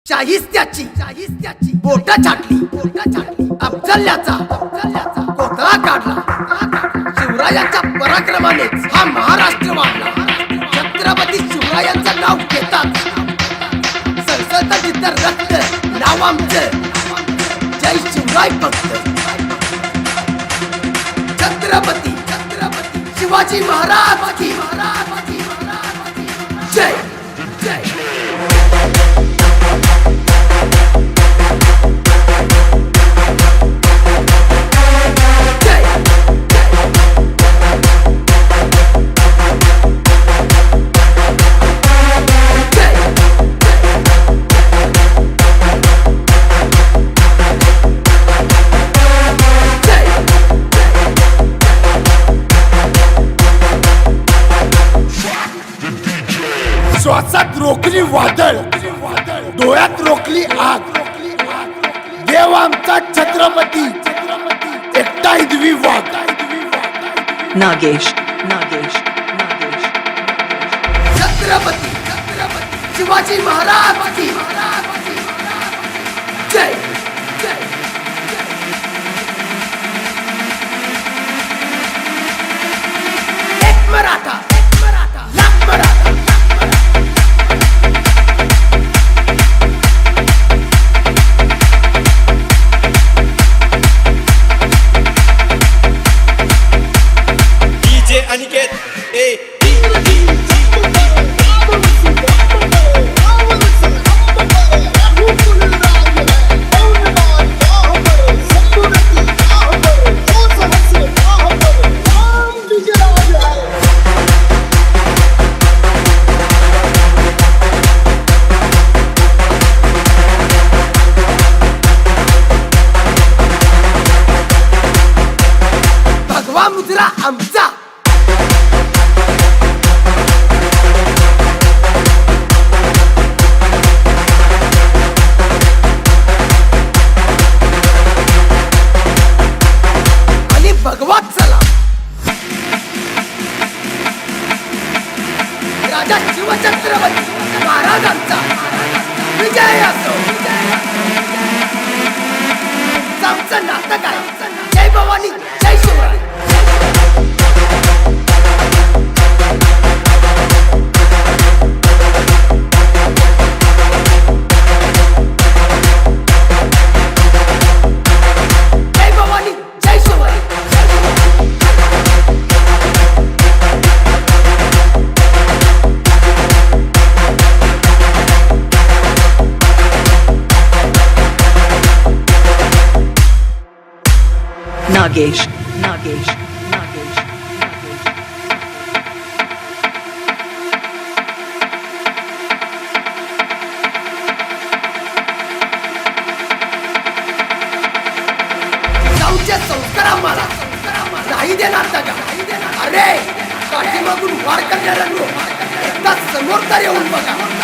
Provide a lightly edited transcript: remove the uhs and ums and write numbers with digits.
शाहिस्त्याची बोट छाटली अफजल्याचा कोथळा काढला. शिवरायांच्या पराक्रमानेच हा महाराष्ट्र वाढला. छत्रपती शिवरायांचं नाव घेतात सळसळतं जिथं रक्त नाव आमचं जय शिवराय फक्त. छत्रपती शिवाजी महाराज की जय जय. श्वासात रोखली वादळ, डोळ्यात रोखली आग. देव आमचा छत्रपती एकटा इदवी वाघ. नागेश छत्रपती शिवाजी महाराज की जय जय. एक मराठा लाख मराठा. अनिकेत ए भगवा मुद्रा आमचा. भगवा चला. राजा शिवछत्रपती महाराजांचा विजय असो. आमचं नाटक आहे जय भवानी जय शिवराय. नागेश जाऊच्या संस्कार आम्हाला नाही देणार दगा. अरे पाठीमागून वार करणाऱ्यांनो एकदा समोर तर येऊन बघा.